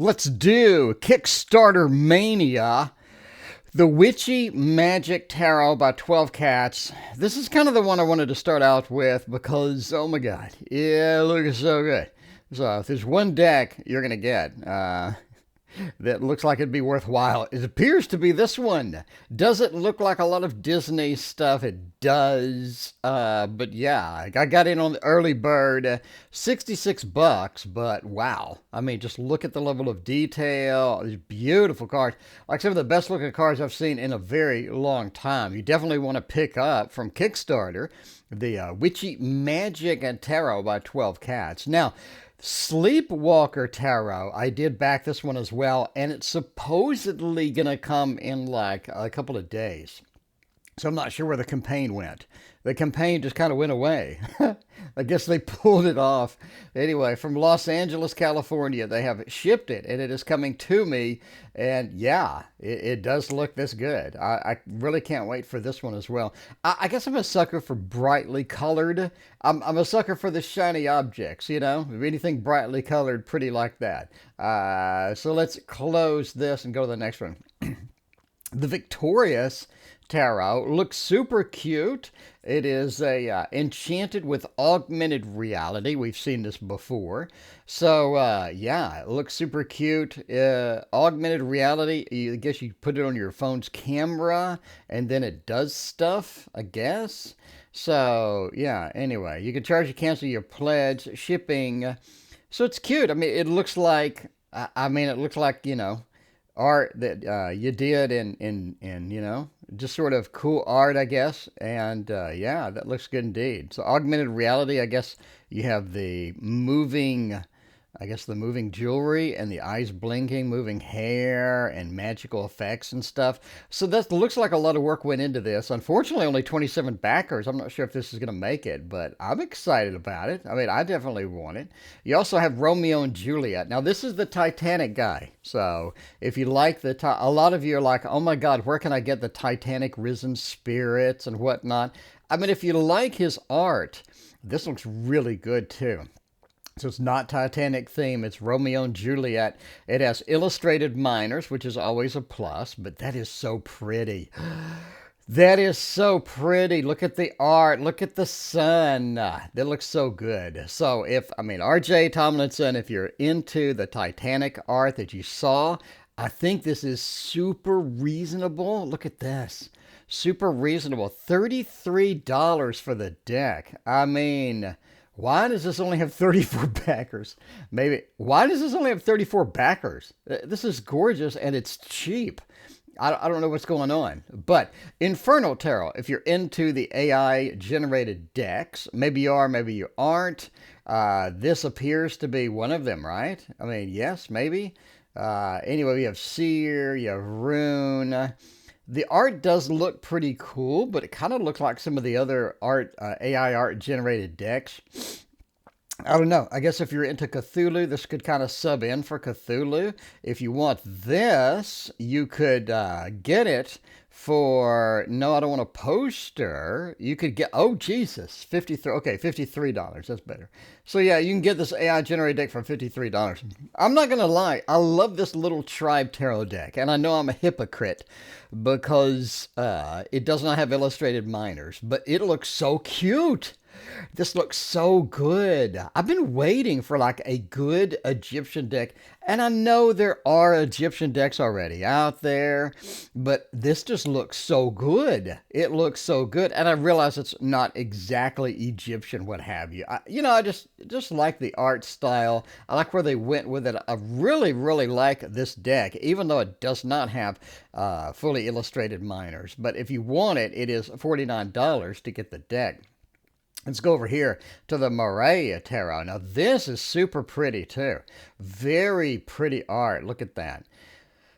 Let's do Kickstarter Mania, the Witchy Magic Tarot by 12 Cats. This is kind of the one I wanted to start out with because, oh my god, yeah, looking so good. So if there's one deck you're going to get that looks like it'd be worthwhile, it appears to be this one. Does it look like a lot of Disney stuff? It does. But yeah, I got in on the early bird, $66, but wow. I mean, just look at the level of detail. These beautiful cards. Like some of the best looking cards I've seen in a very long time. You definitely want to pick up from Kickstarter the Witchy Magic and Tarot by 12 Cats. Now, Sleepwalker Tarot, I did back this one as well, and it's supposedly going to come in like a couple of days. So I'm not sure where the campaign went. The campaign just kind of went away. I guess they pulled it off. Anyway, from Los Angeles, California, they have shipped it, and it is coming to me. And yeah, it does look this good. I really can't wait for this one as well. I guess I'm a sucker for brightly colored. I'm a sucker for the shiny objects, you know, anything brightly colored, pretty like that. So let's close this and go to the next one. The Victorious Tarot looks super cute. It is a enchanted with augmented reality. We've seen this before. So yeah, it looks super cute. Augmented reality, I guess you put it on your phone's camera and then it does stuff, I guess. So yeah, anyway, you can charge to cancel your pledge, shipping. So it's cute. I mean, it looks like, it looks like, you know, art that you did in you know, just sort of cool art, I guess. And yeah, that looks good indeed. So augmented reality, I guess you have the moving, the moving jewelry and the eyes blinking, moving hair and magical effects and stuff. So that looks like a lot of work went into this. Unfortunately, only 27 backers. I'm not sure if this is going to make it, but I'm excited about it. I mean, I definitely want it. You also have Romeo and Juliet. Now, this is the Titanic guy. So if you like a lot of you are like, oh my God, where can I get the Titanic risen spirits and whatnot? I mean, if you like his art, this looks really good too. So it's not Titanic theme, it's Romeo and Juliet. It has illustrated minors, which is always a plus, but that is so pretty. That is so pretty. Look at the art. Look at the sun. That looks so good. So R.J. Tomlinson, if you're into the Titanic art that you saw, I think this is super reasonable. Look at this. Super reasonable. $33 for the deck. I mean, why does this only have 34 backers? Why does this only have 34 backers? This is gorgeous and it's cheap. I don't know what's going on. But Infernal Tarot, if you're into the AI generated decks, maybe you are, maybe you aren't. This appears to be one of them, right? I mean, yes, maybe. Anyway, you have Seer, you have Rune. The art does look pretty cool, but it kind of looks like some of the other art, AI art generated decks. I don't know. I guess if you're into Cthulhu, this could kind of sub in for Cthulhu. If you want this, you could get it for, no, I don't want a poster. You could get, oh, Jesus, $53. That's better. So yeah, you can get this AI generated deck for $53. I'm not going to lie. I love this little tribe tarot deck. And I know I'm a hypocrite because it does not have illustrated minors, but it looks so cute. This looks so good. I've been waiting for like a good Egyptian deck, and I know there are Egyptian decks already out there, but this just looks so good. It looks so good, and I realize it's not exactly Egyptian, what have you. I just like the art style. I like where they went with it. I really, really like this deck, even though it does not have fully illustrated minors. But if you want it, it is $49 to get the deck. Let's go over here to the Maria Tarot. Now, this is super pretty, too. Very pretty art. Look at that.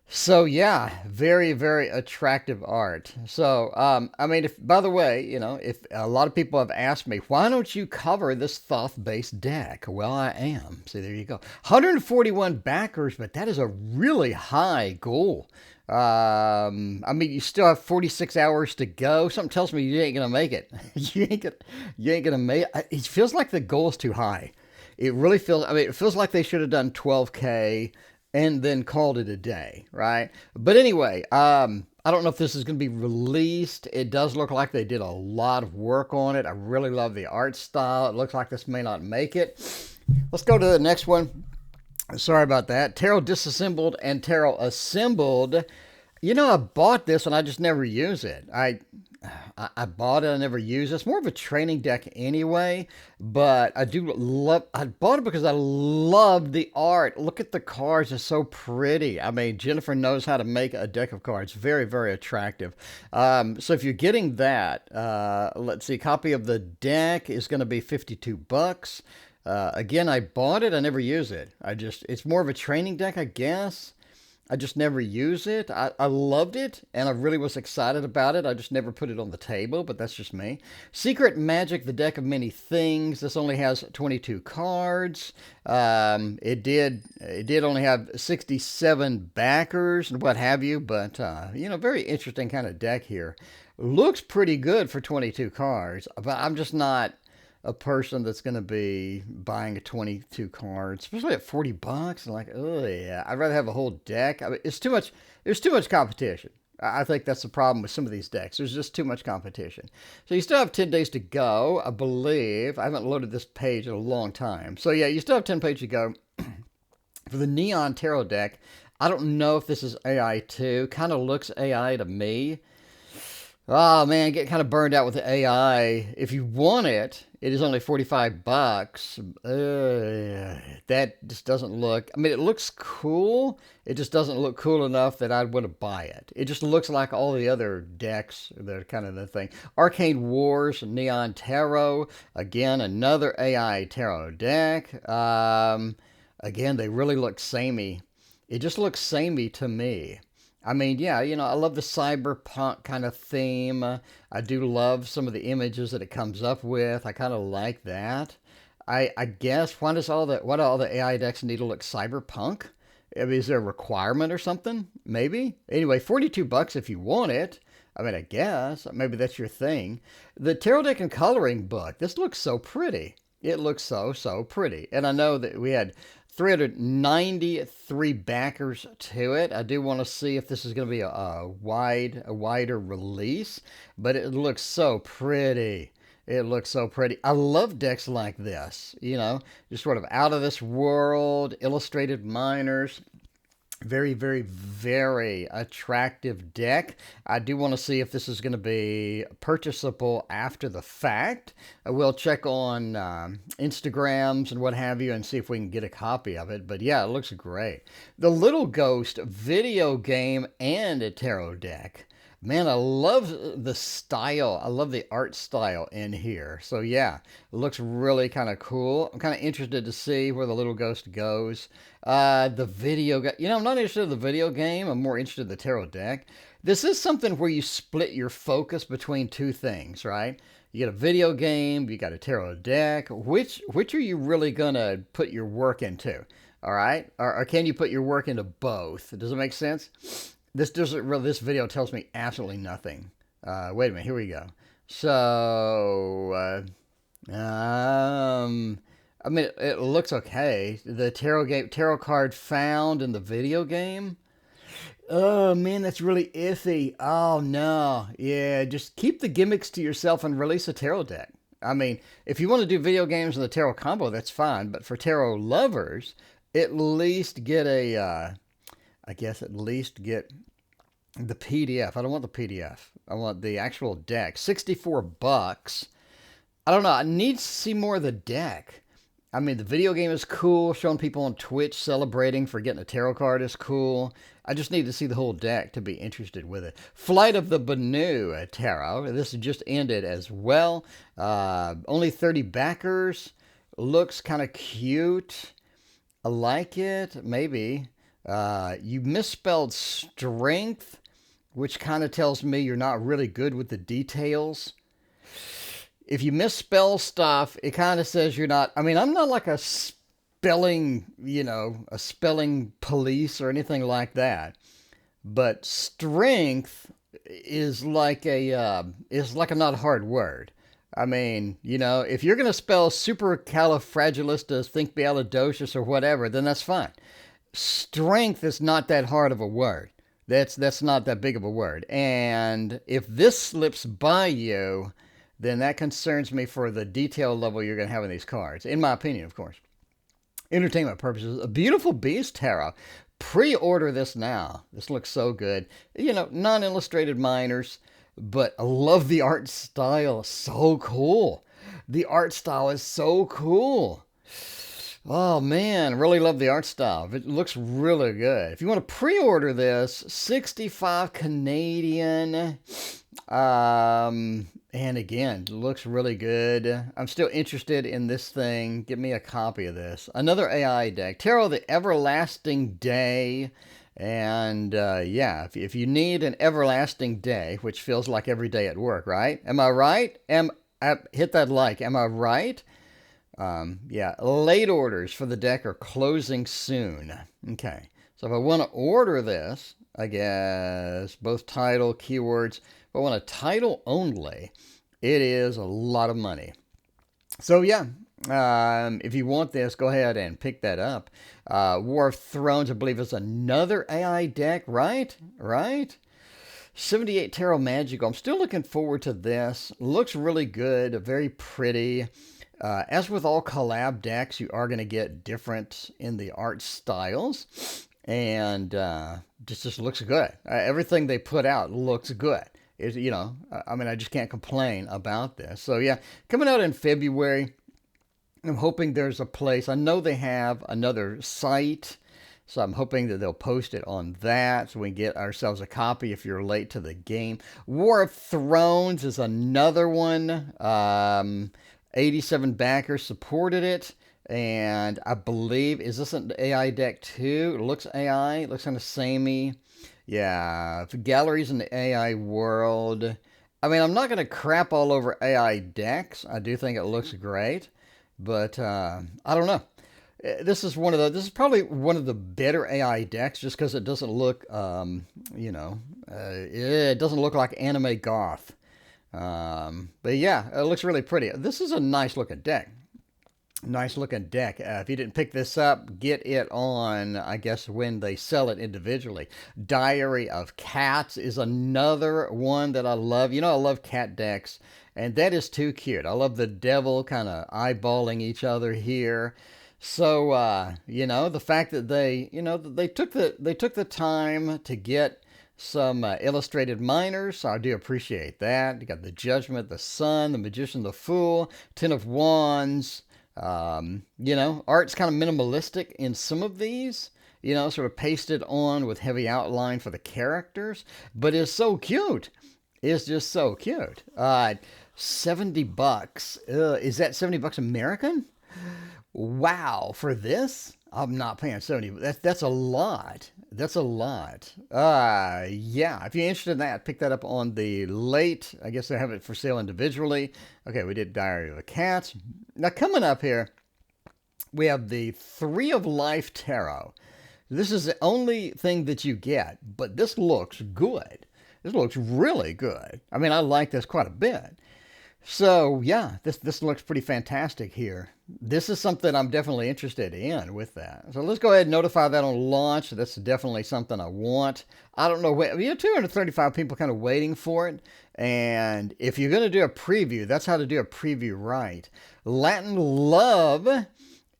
So, yeah, very, very attractive art. So, by the way, if a lot of people have asked me, why don't you cover this Thoth-based deck? Well, I am. See, there you go. 141 backers, but that is a really high goal. You still have 46 hours to go. Something tells me you ain't gonna make it. you ain't gonna make it. It feels like the goal is too high. It really feels, it feels like they should have done 12K and then called it a day, right? But anyway, I don't know if this is going to be released. It does look like they did a lot of work on it. I really love the art style. It looks like this may not make it. Let's go to the next one. Sorry about that. Tarot Disassembled and Tarot Assembled. You know, I bought this and I just never use it. I bought it, I never use it. It's more of a training deck anyway, but I bought it because I love the art. Look at the cards, it's so pretty. I mean, Jennifer knows how to make a deck of cards. Very, very attractive. So if you're getting that, let's see, a copy of the deck is going to be $52. Again, I bought it, I never use it. It's more of a training deck, I guess. I just never use it. I loved it, and I really was excited about it. I just never put it on the table, but that's just me. Secret Magic, the Deck of Many Things. This only has 22 cards. It did only have 67 backers and what have you, but, very interesting kind of deck here. Looks pretty good for 22 cards, but I'm just not a person that's going to be buying a 22 cards, especially at $40. I'm like, oh yeah, I'd rather have a whole deck. I mean, it's too much. There's too much competition. I think that's the problem with some of these decks. There's just too much competition. So you still have 10 days to go, I believe. I haven't loaded this page in a long time. So yeah, you still have 10 pages to go. For the Neon Tarot deck, I don't know if this is AI too. Kind of looks AI to me. Oh man, I get kind of burned out with the AI. If you want it, it is only $45. That just doesn't look, I mean, it looks cool. It just doesn't look cool enough that I'd want to buy it. It just looks like all the other decks that are kind of the thing. Arcane Wars, Neon Tarot. Again, another AI tarot deck. Again, they really look samey. It just looks samey to me. I mean, yeah, I love the cyberpunk kind of theme. I do love some of the images that it comes up with. I kind of like that. I guess, why do all the AI decks need to look cyberpunk? I mean, is there a requirement or something? Maybe. Anyway, $42 if you want it. I mean, I guess. Maybe that's your thing. The Tarot Deck and Coloring Book. This looks so pretty. It looks so, so pretty. And I know that we had 393 backers to it. I do want to see if this is going to be a wider release, but it looks so pretty. It looks so pretty. I love decks like this, just sort of out of this world, illustrated minors. Very, very, very attractive deck. I do want to see if this is going to be purchasable after the fact. We'll check on Instagrams and what have you and see if we can get a copy of it. But yeah, it looks great. The Little Ghost video game and a tarot deck. Man, I love the style. I love the art style in here. So yeah, it looks really kind of cool. I'm kind of interested to see where the Little Ghost goes. The video, I'm not interested in the video game. I'm more interested in the tarot deck. This is something where you split your focus between two things, right? You got a video game, you got a tarot deck. Which are you really gonna put your work into? All right, or can you put your work into both? Does it make sense? This video tells me absolutely nothing. Wait a minute, here we go. So, I mean, it looks okay. The tarot card found in the video game. Oh man, that's really iffy. Oh no, yeah, just keep the gimmicks to yourself and release a tarot deck. I mean, if you want to do video games in the tarot combo, that's fine. But for tarot lovers, at least get at least get the PDF. I don't want the PDF. I want the actual deck. $64. I don't know. I need to see more of the deck. I mean, the video game is cool. Showing people on Twitch celebrating for getting a tarot card is cool. I just need to see the whole deck to be interested with it. Flight of the Banu Tarot. This just ended as well. Only 30 backers. Looks kind of cute. I like it. Maybe. You misspelled strength, which kind of tells me you're not really good with the details. If you misspell stuff, it kind of says you're not, I mean, I'm not like a spelling police or anything like that. But strength is like a not hard word. I mean, if you're going to spell supercalifragilisticexpialidocious or whatever, then that's fine. strength is not that hard of a word. That's not that big of a word. And if this slips by you, then that concerns me for the detail level you're going to have in these cards, in my opinion, of course. Entertainment purposes, a beautiful beast tarot. Pre-order this now. This looks so good. You know, non-illustrated minors, but I love the art style. So cool. The art style is so cool. Oh man, really love the art style. It looks really good. If you want to pre-order this, 65 Canadian. And again, looks really good. I'm still interested in this thing. Give me a copy of this. Another AI deck. Tarot, the Everlasting Day. And yeah, if you need an everlasting day, which feels like every day at work, right? Am I right? Hit that like. Am I right? Yeah, late orders for the deck are closing soon. Okay, so if I want to order this, I guess both title, keywords. If I want a title only, it is a lot of money. So yeah, if you want this, go ahead and pick that up. War of Thrones, I believe, is another AI deck, right? Right? 78 Tarot Magical. I'm still looking forward to this. Looks really good, very pretty. As with all collab decks, you are going to get different in the art styles. And just looks good. Everything they put out looks good. You know, I mean, I just can't complain about this. So yeah, coming out in February. I'm hoping there's a place. I know they have another site, so I'm hoping that they'll post it on that so we can get ourselves a copy if you're late to the game. War of Thrones is another one. 87 backers supported it. And I believe, is this an AI deck too? It looks AI. It looks kind of samey. Yeah, the galleries in the AI world. I mean, I'm not going to crap all over AI decks. I do think it looks great. But I don't know. This is probably one of the better AI decks just because it doesn't look, it doesn't look like anime goth. But yeah, it looks really pretty. This is a nice looking deck. Nice looking deck. If you didn't pick this up, get it on, I guess, when they sell it individually. Diary of Cats is another one that I love. You know, I love cat decks, and that is too cute. I love the devil kind of eyeballing each other here. So, the fact that they took the time to get some illustrated minors, I do appreciate that. You got the Judgment, the Sun, the Magician, the Fool, Ten of Wands. Art's kind of minimalistic in some of these, sort of pasted on with heavy outline for the characters, but it's so cute. It's just so cute. $70. Is that $70 American? Wow, for this? I'm not paying 70. That's a lot. That's a lot. Yeah, if you're interested in that, pick that up on the late. I guess they have it for sale individually. Okay, we did Diary of the Cats. Now, coming up here, we have the Three of Life Tarot. This is the only thing that you get, but this looks good. This looks really good. I mean, I like this quite a bit. So, yeah, this looks pretty fantastic here. This is something I'm definitely interested in with that. So let's go ahead and notify that on launch. That's definitely something I want. I don't know, 235 people kind of waiting for it. And if you're going to do a preview, that's how to do a preview right. Latin Love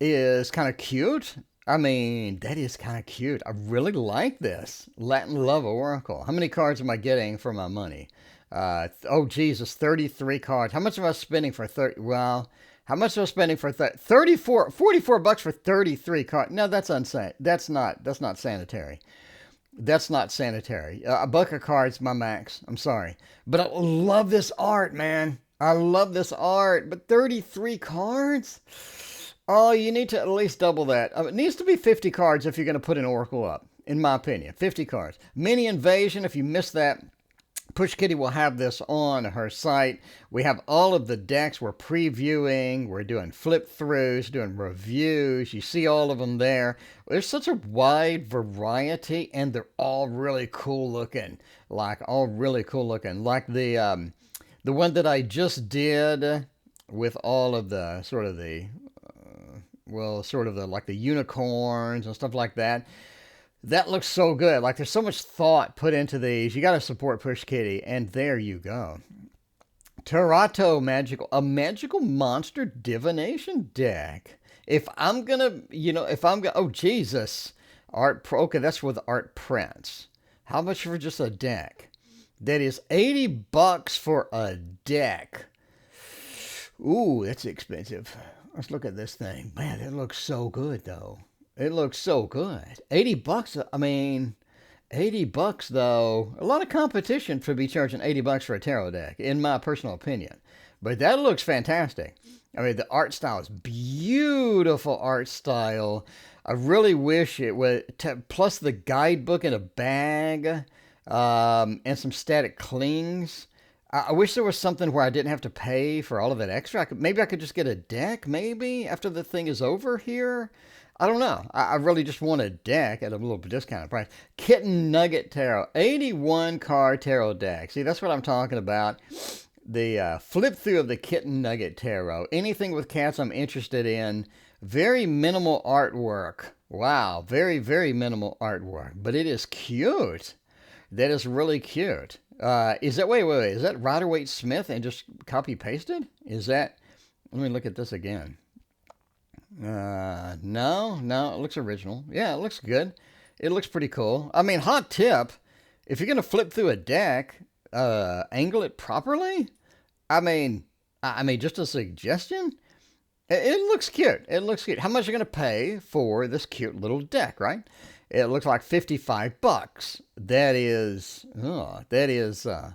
is kind of cute. I mean, that is kind of cute. I really like this. Latin Love Oracle. How many cards am I getting for my money? Oh, Jesus, 33 cards. How much am I spending for 30? Well, how much am I spending for 34, $44 for 33 cards? No, that's insane. That's not sanitary. That's not sanitary. A buck of cards, my max. I'm sorry. But I love this art, man. I love this art. But 33 cards? Oh, you need to at least double that. It needs to be 50 cards if you're going to put an Oracle up, in my opinion. 50 cards. Mini Invasion, if you missed that, Push Kitty will have this on her site. We have all of the decks we're previewing. We're doing flip-throughs, doing reviews. You see all of them there. There's such a wide variety, and they're all really cool looking. Like the one that I just did with all of the sort of the well, sort of like the unicorns and stuff like that. That looks so good. Like there's so much thought put into these. You got to support Push Kitty, and there you go. A magical monster divination deck. If I'm gonna, oh Jesus, okay, that's with art prints. How much for just a deck? That is $80 for a deck. Ooh, that's expensive. Let's look at this thing. Man, it looks so good though. It looks so good. $80. I mean, $80 though. A lot of competition for be charging $80 for a tarot deck, in my personal opinion. But that looks fantastic. I mean, the art style is beautiful art style. I really wish it would, plus the guidebook in a bag, and some static clings. I wish there was something where I didn't have to pay for all of that extra. Maybe I could just get a deck, maybe, after the thing is over here. I don't know. I really just want a deck at a little discounted price. Kitten Nugget Tarot. 81 card tarot deck. See, that's what I'm talking about. The flip through of the Kitten Nugget Tarot. Anything with cats I'm interested in. Very minimal artwork. Wow. Very, very minimal artwork. But it is cute. That is really cute. Is that, wait. Is that Rider-Waite-Smith and just copy pasted? Is that, let me look at this again. No, it looks original. Yeah, it looks good. It looks pretty cool. I mean, hot tip, if you're going to flip through a deck, angle it properly. I mean, just a suggestion. It looks cute. It looks cute. How much are you going to pay for this cute little deck, right? It looks like $55.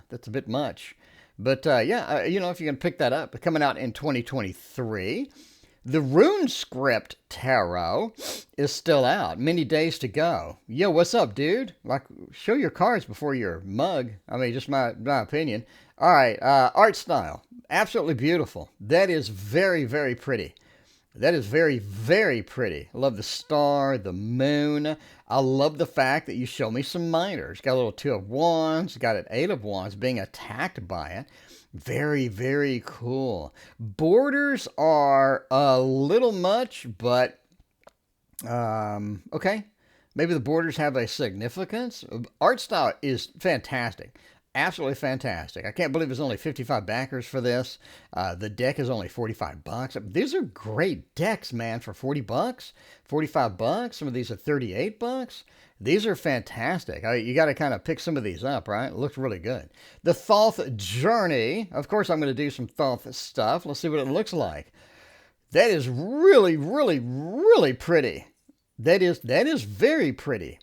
That's a bit much. But, yeah, if you can pick that up, coming out in 2023. The Rune Script Tarot is still out. Many days to go. Yo, what's up, dude? Like, show your cards before your mug. I mean, just my opinion. All right, art style. Absolutely beautiful. That is very, very pretty. That is very, very pretty. I love the star, the moon. I love the fact that you show me some minors. Got a little 2 of Wands. Got an 8 of Wands being attacked by it. Very, very cool. Borders are a little much, but okay. Maybe the borders have a significance. Art style is fantastic. Absolutely fantastic. I can't believe there's only 55 backers for this. The deck is only $45. These are great decks, man, for $40, $45. Some of these are $38. These are fantastic. You got to kind of pick some of these up, right? It looks really good. The Thoth Journey. Of course, I'm going to do some Thoth stuff. Let's see what it looks like. That is really, really, really pretty. That is very pretty.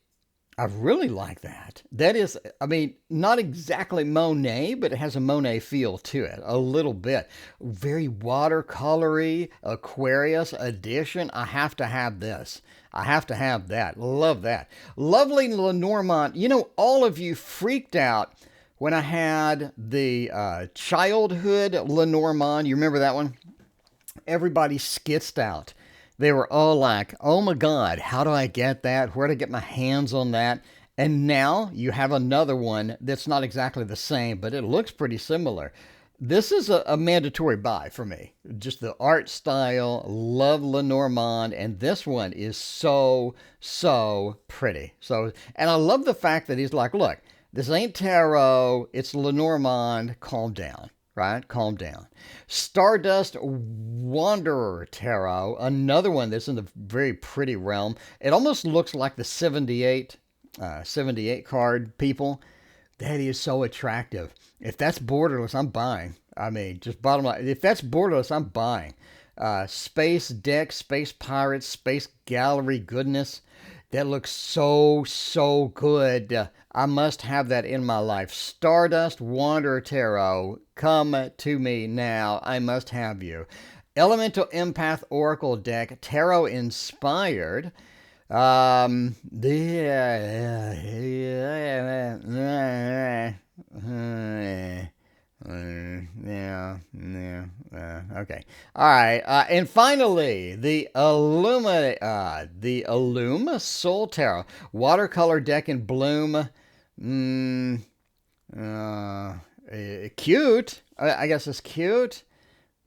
I really like that. That is, I mean, not exactly Monet, but it has a Monet feel to it, a little bit. Very watercolory, Aquarius edition. I have to have this. I have to have that. Love that. Lovely Lenormand. You know, all of you freaked out when I had the childhood Lenormand. You remember that one? Everybody skitzed out. They were all like, oh my God, how do I get that? Where do I get my hands on that? And now you have another one that's not exactly the same, but it looks pretty similar. This is a mandatory buy for me. Just the art style, love Lenormand, and this one is so, so pretty. And I love the fact that he's like, look, this ain't tarot, it's Lenormand, calm down. Right? Calm down. Stardust Wanderer Tarot, another one that's in the very pretty realm. It almost looks like the 78 card people. That is so attractive. If that's borderless, I'm buying. I mean, just bottom line. If that's borderless, I'm buying. Space Deck, Space Pirates, Space Gallery goodness. That looks so, so good. I must have that in my life. Stardust Wanderer Tarot, come to me now. I must have you. Elemental Empath Oracle deck, tarot inspired. Okay. All right. And finally, the Illume Soul Tarot watercolor deck in bloom. Cute. I guess it's cute.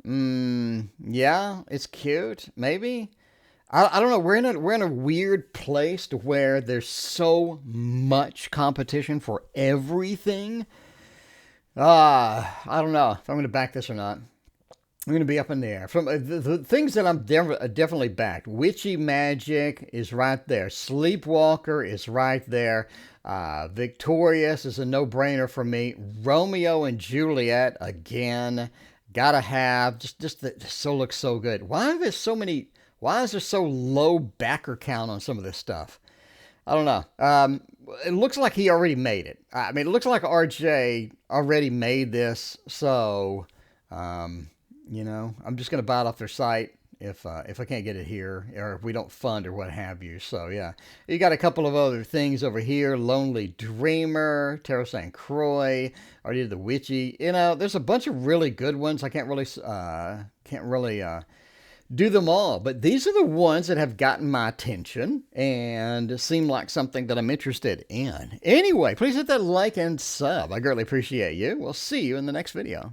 Yeah, it's cute. Maybe. I don't know. We're in a weird place to where there's so much competition for everything. I don't know if I'm going to back this or not. I'm going to be up in the air. From the things that I'm definitely backed. Witchy Magic is right there. Sleepwalker is right there. Victorious is a no-brainer for me. Romeo and Juliet, again, gotta have. Just the so looks so good. Why are there so many? Why is there so low backer count on some of this stuff? I don't know. It looks like he already made it. I mean, it looks like RJ already made this. So, I'm just gonna buy it off their site if I can't get it here or if we don't fund or what have you. So yeah, you got a couple of other things over here. Lonely Dreamer, Tarot St. Croix, already did the Witchy. There's a bunch of really good ones. I can't really do them all, but these are the ones that have gotten my attention and seem like something that I'm interested in. Anyway, please hit that like and sub. I greatly appreciate you. We'll see you in the next video.